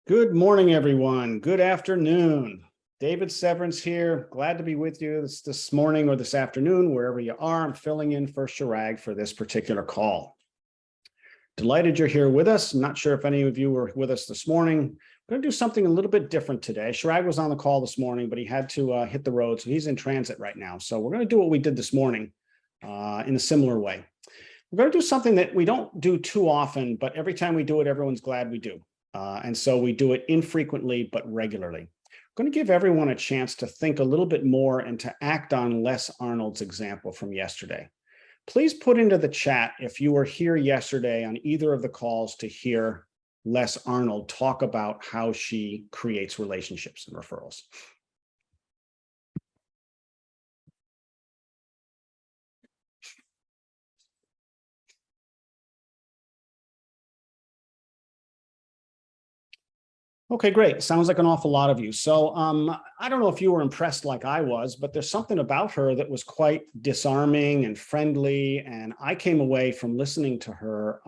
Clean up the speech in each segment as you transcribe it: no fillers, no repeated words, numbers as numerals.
Good morning, everyone. Good afternoon. David Severance here. Glad to be with you this morning or this afternoon, wherever you are. I'm filling in for Chirag for this particular call. Delighted you're here with us. Not sure if any of you were with us this morning. We're going to do something a little bit different today. Chirag was on the call this morning, but he had to hit the road, so he's in transit right now. So we're going to do what we did this morning in a similar way. We're going to do something that we don't do too often, but every time we do it, everyone's glad we do. And so we do it infrequently, but regularly. I'm going to give everyone a chance to think a little bit more and to act on Les Arnold's example from yesterday. Please put into the chat if you were here yesterday on either of the calls to hear Les Arnold talk about how she creates relationships and referrals. Okay, great. Sounds like an awful lot of you. So I don't know if you were impressed like I was, but there's something about her that was quite disarming and friendly. And I came away from listening to her,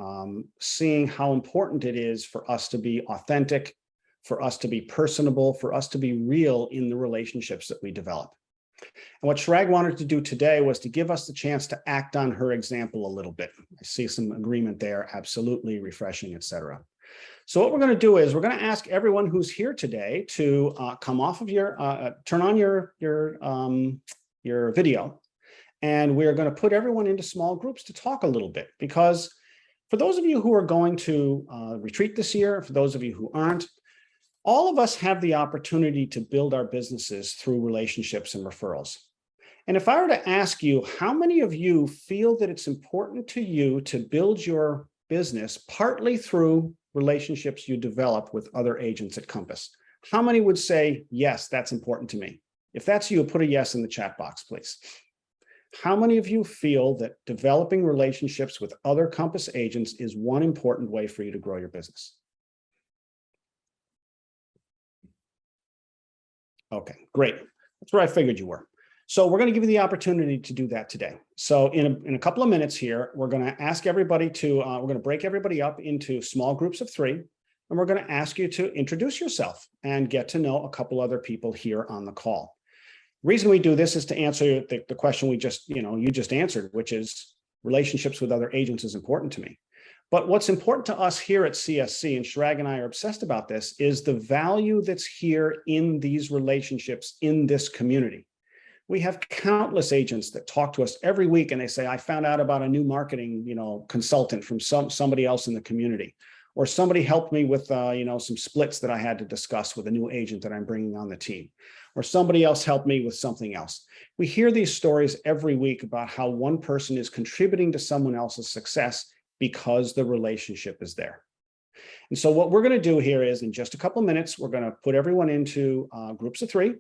seeing how important it is for us to be authentic, for us to be personable, for us to be real in the relationships that we develop. And what Chirag wanted to do today was to give us the chance to act on her example a little bit. I see some agreement there, absolutely refreshing, etc. So what we're going to do is we're going to ask everyone who's here today to come off of turn on your video, and we're going to put everyone into small groups to talk a little bit, because for those of you who are going to retreat this year, for those of you who aren't, all of us have the opportunity to build our businesses through relationships and referrals. And if I were to ask you, how many of you feel that it's important to you to build your business partly through relationships you develop with other agents at Compass? How many would say, yes, that's important to me? If that's you, put a yes in the chat box, please. How many of you feel that developing relationships with other Compass agents is one important way for you to grow your business? Okay, great. That's where I figured you were. So we're going to give you the opportunity to do that today. So in a couple of minutes here, we're going to ask everybody to, we're going to break everybody up into small groups of 3, and we're going to ask you to introduce yourself and get to know a couple other people here on the call. The reason we do this is to answer the question we just, you just answered, which is relationships with other agents is important to me. But what's important to us here at CSC, and Chirag and I are obsessed about this, is the value that's here in these relationships in this community. We have countless agents that talk to us every week, and they say, I found out about a new marketing, consultant from somebody else in the community, or somebody helped me with, some splits that I had to discuss with a new agent that I'm bringing on the team, or somebody else helped me with something else. We hear these stories every week about how one person is contributing to someone else's success because the relationship is there. And so what we're going to do here is, in just a couple of minutes, we're going to put everyone into groups of 3.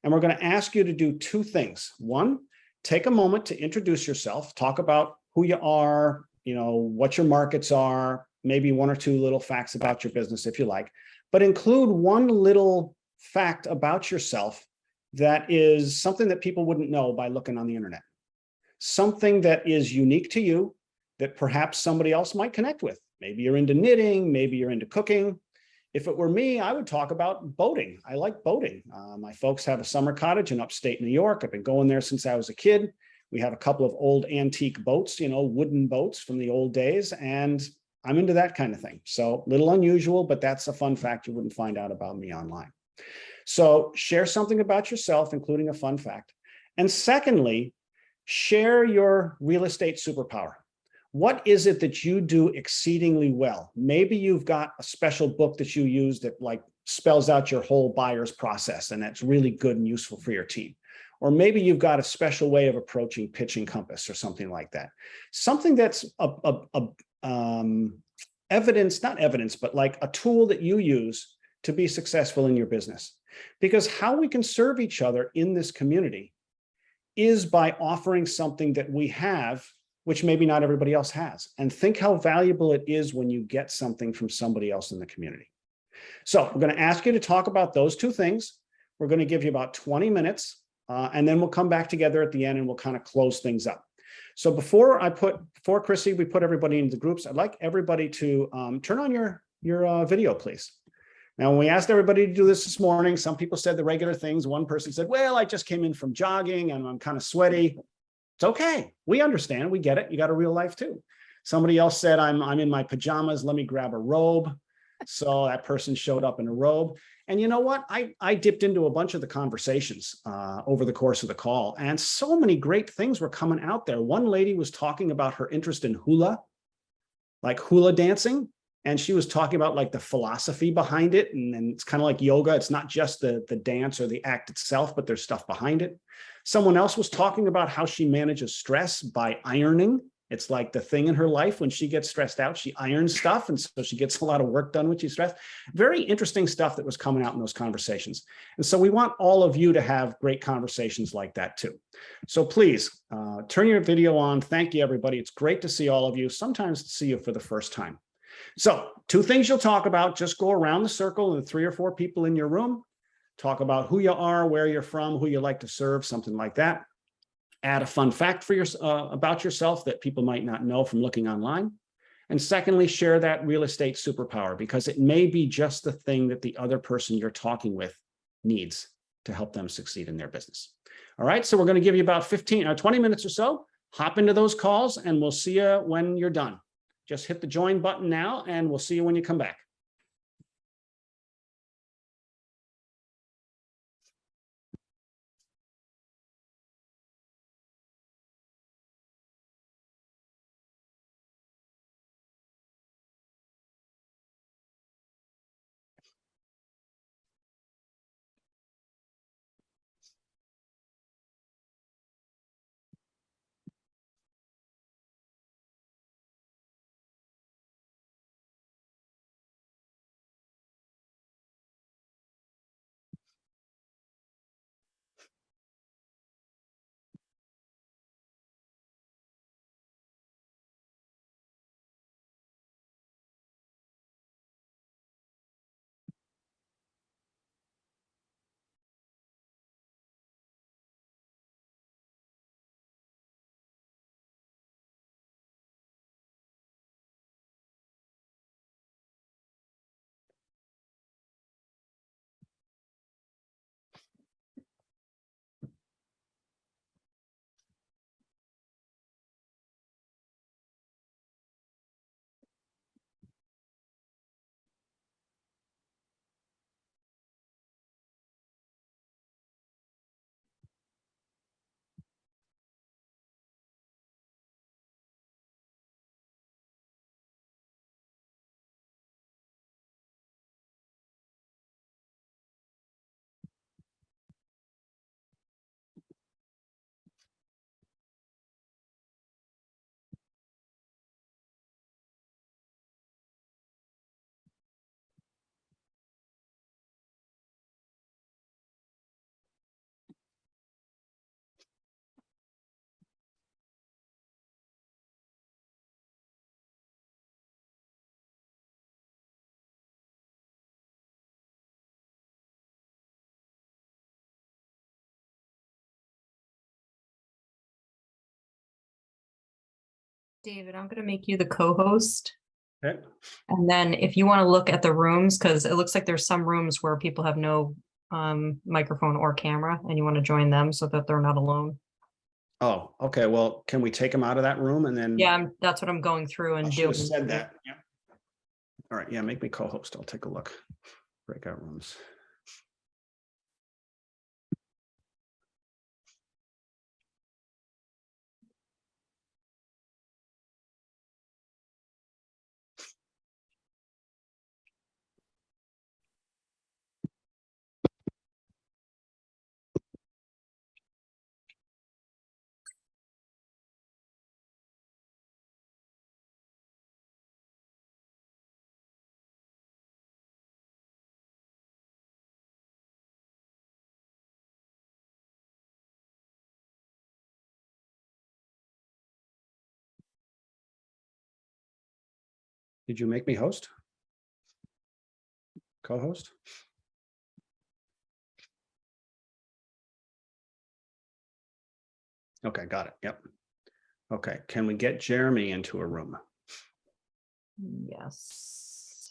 And we're going to ask you to do 2 things. One, take a moment to introduce yourself, talk about who you are, what your markets are, maybe 1 or 2 little facts about your business if you like, but include 1 little fact about yourself that is something that people wouldn't know by looking on the internet. Something that is unique to you that perhaps somebody else might connect with. Maybe you're into knitting, maybe you're into cooking. If it were me, I would talk about boating. I like boating. My folks have a summer cottage in upstate New York. I've been going there since I was a kid. We have a couple of old antique boats, wooden boats from the old days, and I'm into that kind of thing. So a little unusual, but that's a fun fact you wouldn't find out about me online. So share something about yourself, including a fun fact. And secondly, share your real estate superpower. What is it that you do exceedingly well? Maybe you've got a special book that you use that spells out your whole buyer's process, and that's really good and useful for your team. Or maybe you've got a special way of approaching pitching Compass or something like that. Something that's evidence, not evidence, but like a tool that you use to be successful in your business. Because how we can serve each other in this community is by offering something that we have, which maybe not everybody else has. And think how valuable it is when you get something from somebody else in the community. So we're going to ask you to talk about those 2 things. We're going to give you about 20 minutes, and then we'll come back together at the end and we'll kind of close things up. So before Chrissy, we put everybody into the groups, I'd like everybody to turn on your video, please. Now, when we asked everybody to do this morning, some people said the regular things. One person said, well, I just came in from jogging and I'm kind of sweaty. It's okay. We understand. We get it. You got a real life too. Somebody else said, I'm in my pajamas. Let me grab a robe. So that person showed up in a robe. And you know what? I dipped into a bunch of the conversations over the course of the call, and so many great things were coming out there. One lady was talking about her interest in hula, like hula dancing. And she was talking about like the philosophy behind it. And it's kind of like yoga. It's not just the dance or the act itself, but there's stuff behind it. Someone else was talking about how she manages stress by ironing. It's like the thing in her life when she gets stressed out, she irons stuff. And so she gets a lot of work done when she's stressed. Very interesting stuff that was coming out in those conversations. And so we want all of you to have great conversations like that too. So please turn your video on. Thank you, everybody. It's great to see all of you. Sometimes to see you for the first time. So 2 things you'll talk about. Just go around the circle and 3 or 4 people in your room. Talk about who you are, where you're from, who you like to serve, something like that. Add a fun fact for about yourself that people might not know from looking online. And secondly, share that real estate superpower, because it may be just the thing that the other person you're talking with needs to help them succeed in their business. All right, so we're going to give you about 15 or 20 minutes or so. Hop into those calls and we'll see you when you're done. Just hit the join button now and we'll see you when you come back. David, I'm going to make you the co-host. Okay. And then if you want to look at the rooms, because it looks like there's some rooms where people have no microphone or camera, and you want to join them so that they're not alone. Oh, okay. Well, can we take them out of that room and then? Yeah, that's what I'm going through and I should doing. have said that. Yeah. All right. Yeah, make me co-host. I'll take a look. Breakout rooms. Did you make me host? Co-host? Okay, got it. Yep. Okay, can we get Jeremy into a room? Yes.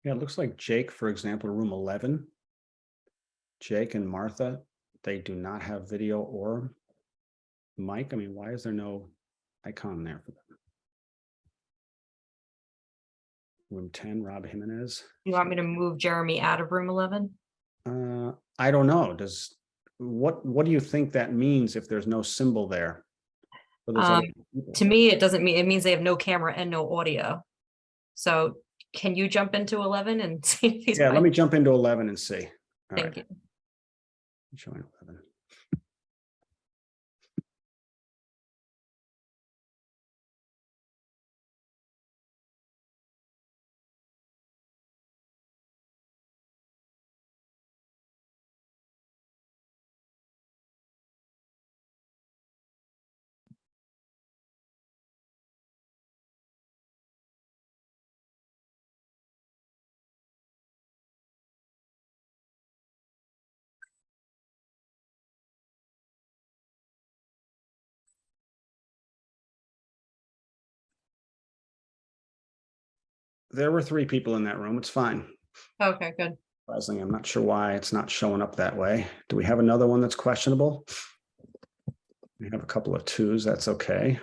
Yeah, it looks like Jake, for example, room 11. Jake and Martha, they do not have video or mic. I mean, why is there no icon there for them? Room 10, Rob Jimenez. You want me to move Jeremy out of room 11? I don't know. What do you think that means if there's no symbol there? Or there's other people? To me, it doesn't mean, it means they have no camera and no audio. So can you jump into 11 and see if he's Yeah, let fine? me jump into 11 and see. All Thank right. you. Join 11. There were 3 people in that room. It's fine. Okay, good. Surprisingly, I'm not sure why it's not showing up that way. Do we have another one that's questionable? We have a couple of 2s. That's okay.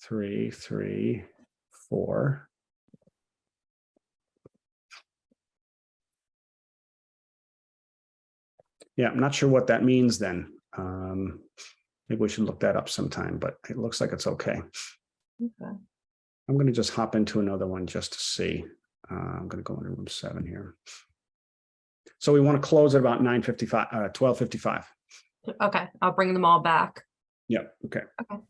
3, 3, 4. Yeah, I'm not sure what that means then. Maybe we should look that up sometime, but it looks like it's okay. Okay. I'm going to just hop into another one just to see. I'm going to go into room 7 here. So we want to close at about 9:55, 12:55. Okay, I'll bring them all back. Yep. Okay. Okay.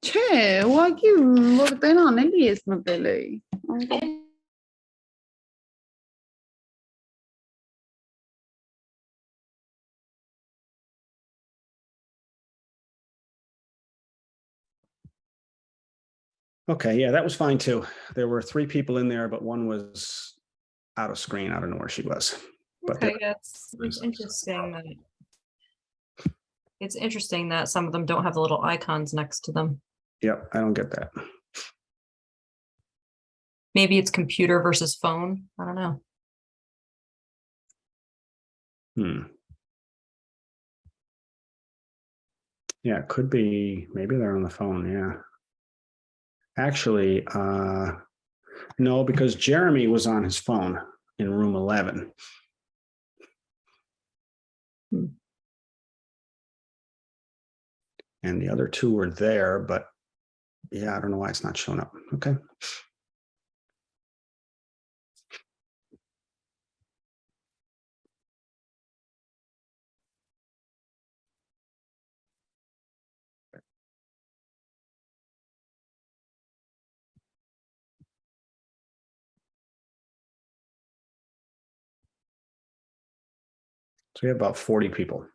C'è, uai vorrei non è lì per lei. Okay. Yeah, that was fine too. There were 3 people in there, but one was out of screen. I don't know where she was. But Okay, yeah, it's interesting that some of them don't have the little icons next to them. Yep, I don't get that. Maybe it's computer versus phone. I don't know. Yeah, it could be. Maybe they're on the phone. Yeah. Actually, no, because Jeremy was on his phone in room 11. And the other 2 were there, but yeah, I don't know why it's not showing up. Okay. So we have about 40 people.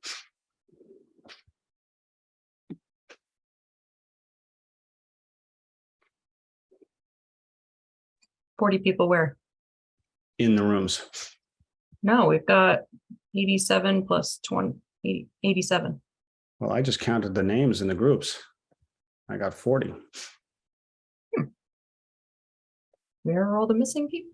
$40 people where? In the rooms. No, we've got 87 plus 20, 87. Well, I just counted the names in the groups. I got 40. Where are all the missing people?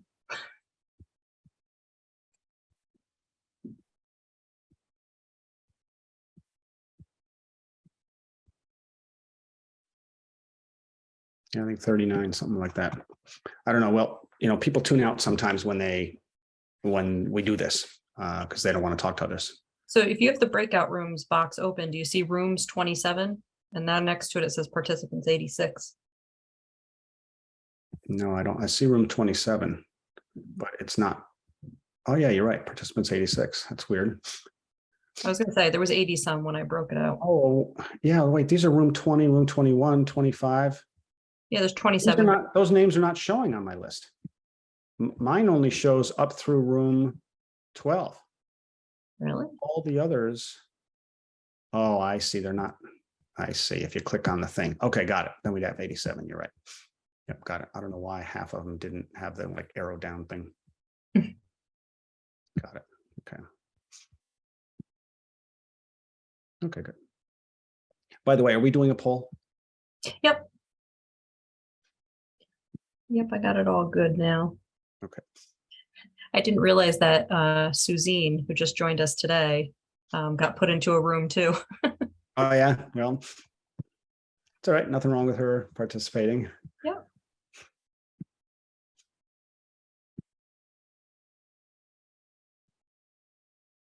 Yeah, I think 39, something like that. I don't know. Well, people tune out sometimes when we do this because they don't want to talk to others. So if you have the breakout rooms box open, do you see rooms 27? And now next to it, it says participants 86. No, I don't. I see room 27, but it's not. Oh, yeah, you're right. Participants 86. That's weird. I was going to say there was 80 some when I broke it out. Oh, yeah. Wait, these are room 20, room 21, 25. Yeah, there's These are 27. those names are not showing on my list. Mine only shows up through room 12. Really? All the others. Oh, I see. They're not. I see. If you click on the thing. Okay, got it. Then we'd have 87. You're right. Yep, got it. I don't know why half of them didn't have the like arrow down thing. Got it. Okay. Okay, good. By the way, are we doing a poll? Yep. Yep, I got it all good now. Okay. I didn't realize that Suzine, who just joined us today, got put into a room too. Oh, yeah. Well, it's all right. Nothing wrong with her participating. Yep.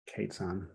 Kate's on.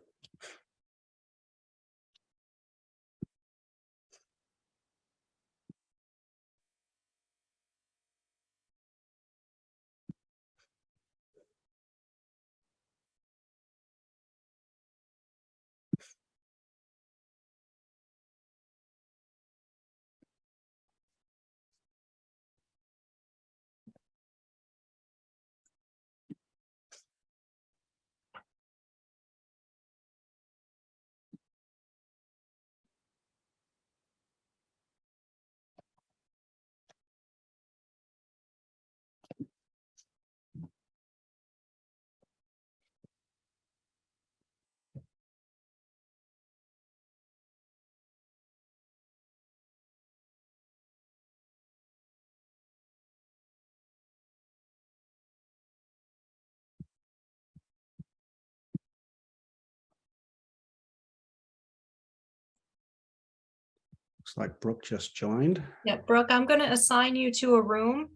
Looks like Brooke just joined. Yeah, Brooke, I'm going to assign you to a room.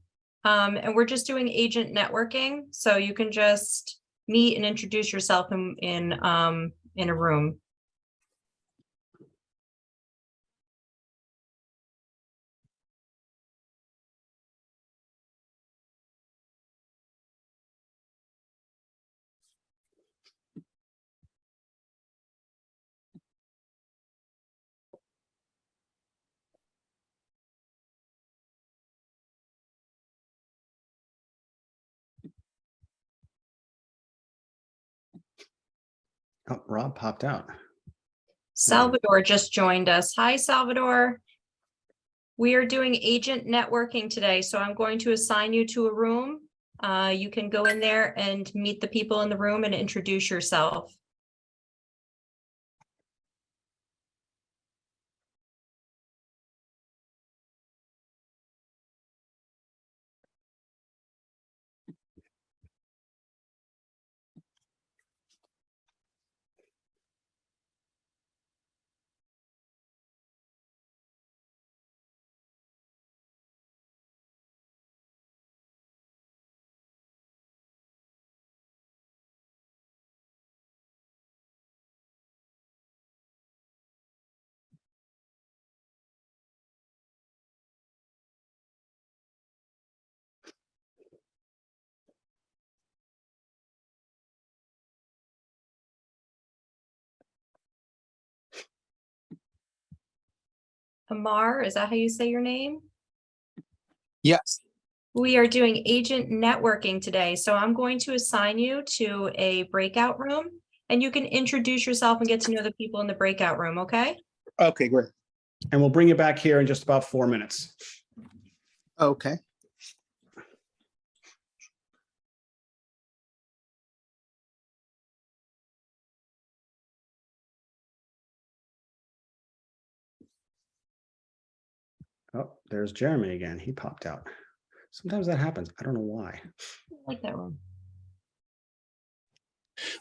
And we're just doing agent networking. So you can just meet and introduce yourself in a room. Oh, Rob popped out. Salvador just joined us. Hi, Salvador. We are doing agent networking today, so I'm going to assign you to a room. You can go in there and meet the people in the room and introduce yourself. Amar, is that how you say your name? Yes. We are doing agent networking today, so I'm going to assign you to a breakout room and you can introduce yourself and get to know the people in the breakout room, okay? Okay, great. And we'll bring you back here in just about 4 minutes. Okay. Oh, there's Jeremy again. He popped out. Sometimes that happens. I don't know why. I like that room.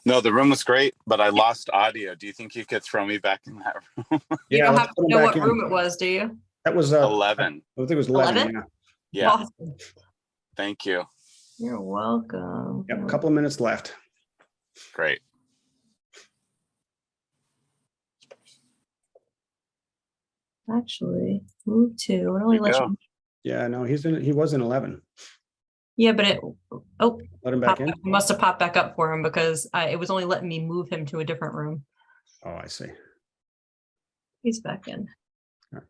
No, the room was great, but I lost audio. Do you think you could throw me back in that room? You Yeah, don't let's have put to him know back what in. room it was, do you? That was 11. I think it was 11. 11? Yeah. Yeah, Awesome. thank you. You're welcome. Yep. A couple of minutes left. Great. Actually, move to. It only There you lets go. you. Yeah, no, he was in 11. Yeah, but it. Oh, Let him back in. must have popped back up for him because it was only letting me move him to a different room. Oh, I see. He's back in. Okay.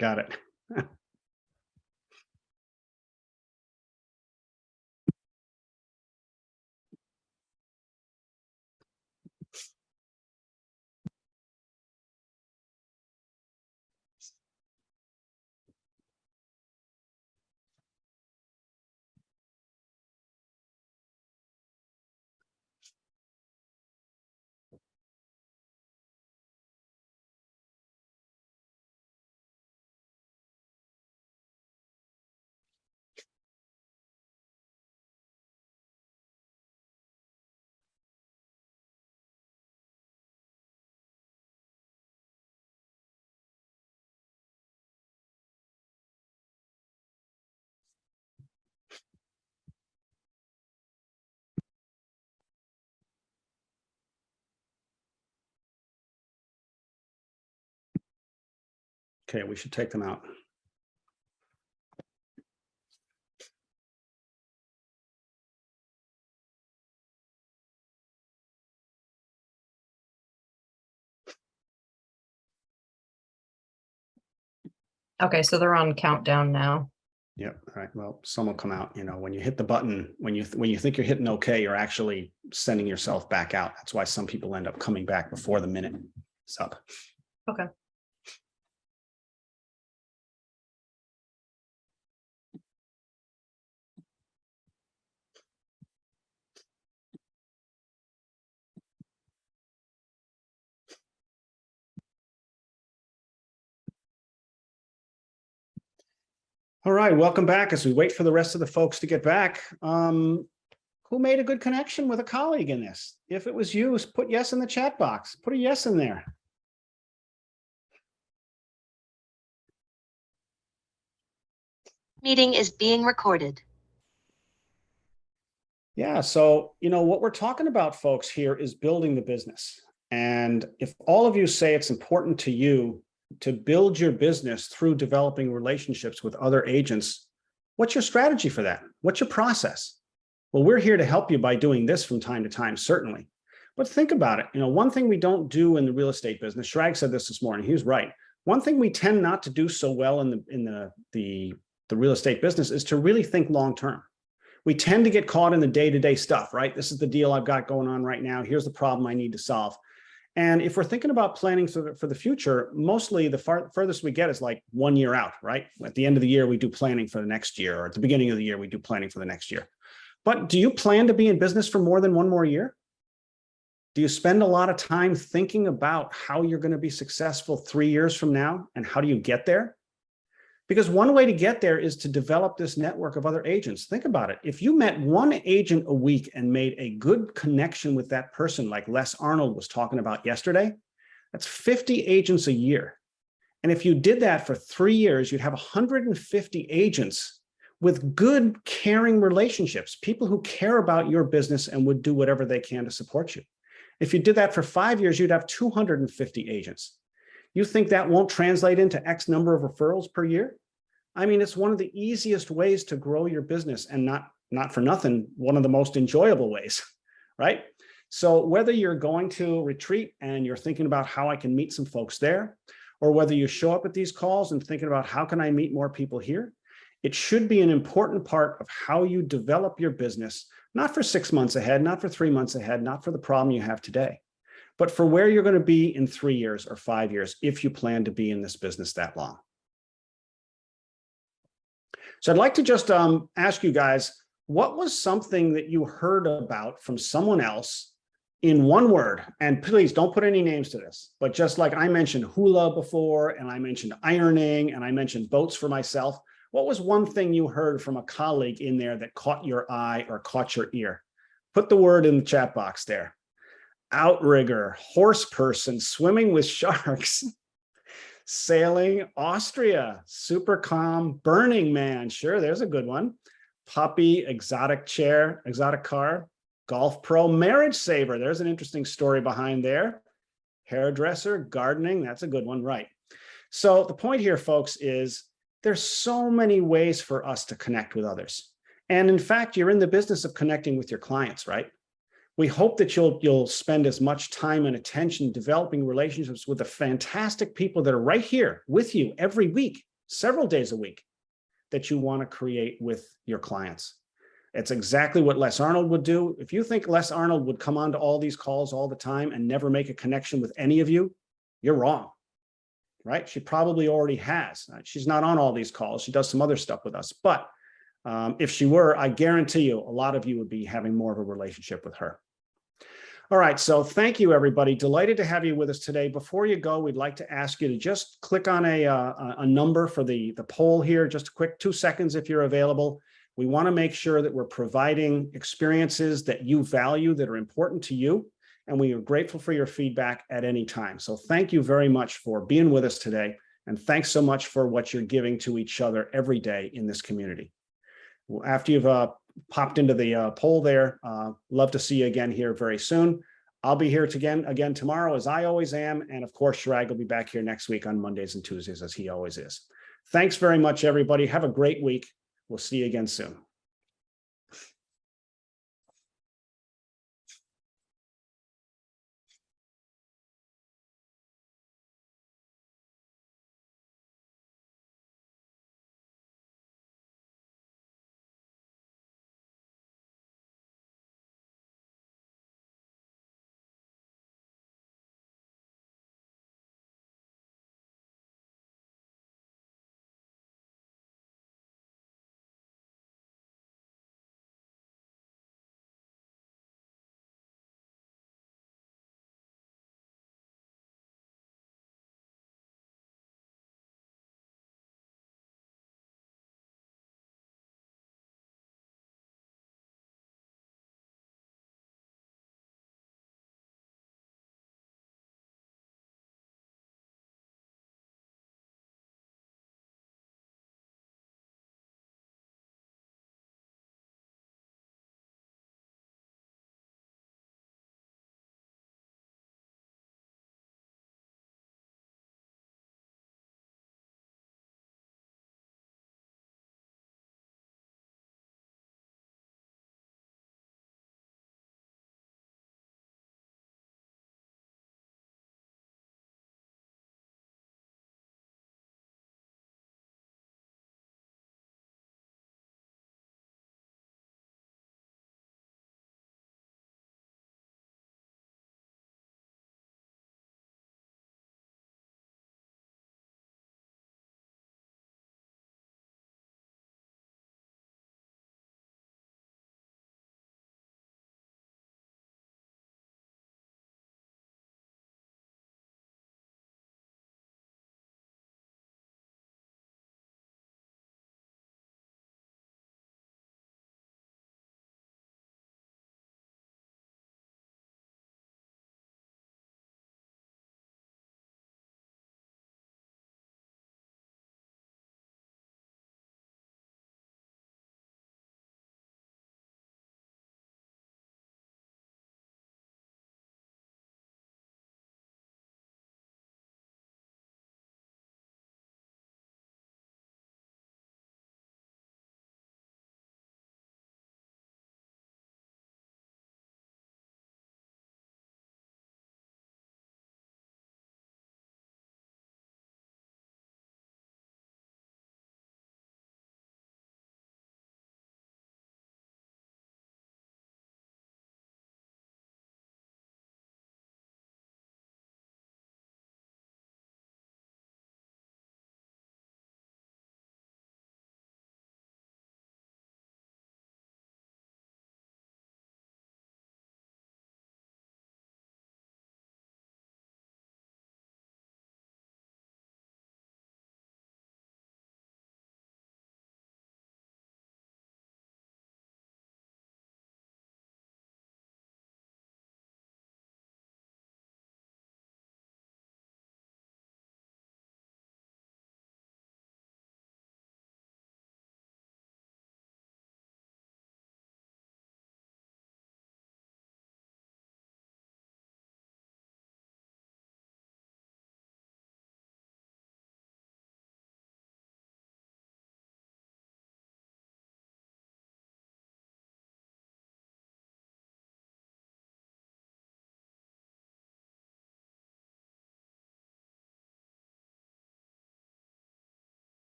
Got it. Okay, we should take them out. Okay, so they're on countdown now. Yep. All right. Well, some will come out. You know, when you hit the button, when you think you're hitting okay, you're actually sending yourself back out. That's why some people end up coming back before the minute is up. Okay. All right. Welcome back. As we wait for the rest of the folks to get back, who made a good connection with a colleague in this? If it was you, put yes in the chat box. Put a yes in there. Meeting is being recorded. Yeah. So, you know, what we're talking about, folks, here is building the business. And if all of you say it's important to you to build your business through developing relationships with other agents, what's your strategy for that? What's your process? Well, we're here to help you by doing this from time to time, certainly. But think about it. You know, one thing we don't do in the real estate business, Chirag said this morning, he was right. One thing we tend not to do so well in the real estate business is to really think long term. We tend to get caught in the day-to-day stuff, right? This is the deal I've got going on right now. Here's the problem I need to solve. And if we're thinking about planning for the future, mostly the furthest we get is like 1 year out, right? At the end of the year, we do planning for the next year, or at the beginning of the year, we do planning for the next year. But do you plan to be in business for more than one more year? Do you spend a lot of time thinking about how you're going to be successful 3 years from now, and how do you get there? Because one way to get there is to develop this network of other agents. Think about it. If you met one agent a week and made a good connection with that person, like Les Arnold was talking about yesterday, That's 50 agents a year. And if you did that for 3 years, you'd have 150 agents with good, caring relationships, people who care about your business and would do whatever they can to support you. If you did that for 5 years, you'd have 250 agents. You think that won't translate into X number of referrals per year? I mean, it's one of the easiest ways to grow your business, and not for nothing, one of the most enjoyable ways, right? So whether you're going to retreat and you're thinking about how I can meet some folks there, or whether you show up at these calls and thinking about how can I meet more people here, it should be an important part of how you develop your business, not for 6 months ahead, not for 3 months ahead, not for the problem you have today, but for where you're going to be in 3 years or 5 years, if you plan to be in this business that long. So I'd like to just ask you guys, what was something that you heard about from someone else in one word? And please don't put any names to this, but just like I mentioned hula before, and I mentioned ironing, and I mentioned boats for myself, what was one thing you heard from a colleague in there that caught your eye or caught your ear? Put the word in the chat box there. Outrigger, horse person, swimming with sharks, sailing, Austria, super calm, Burning Man. Sure, there's a good one. Puppy, exotic chair, exotic car, golf pro, marriage saver. There's an interesting story behind there. Hairdresser, gardening. That's a good one, right? So the point here, folks, is there's so many ways for us to connect with others. And in fact, you're in the business of connecting with your clients, right? We hope that you'll spend as much time and attention developing relationships with the fantastic people that are right here with you every week, several days a week, that you want to create with your clients. It's exactly what Les Arnold would do. If you think Les Arnold would come onto all these calls all the time and never make a connection with any of you, you're wrong, right? She probably already has. She's not on all these calls. She does some other stuff with us. But if she were, I guarantee you, a lot of you would be having more of a relationship with her. All right, so thank you, everybody. Delighted to have you with us today. Before you go, we'd like to ask you to just click on a number for the poll here, just a quick 2 seconds if you're available. We want to make sure that we're providing experiences that you value, that are important to you, and we are grateful for your feedback at any time. So thank you very much for being with us today, and thanks so much for what you're giving to each other every day in this community. After you've popped into the poll there, love to see you again here very soon. I'll be here again tomorrow, as I always am, and of course, Chirag will be back here next week on Mondays and Tuesdays, as he always is. Thanks very much, everybody. Have a great week. We'll see you again soon.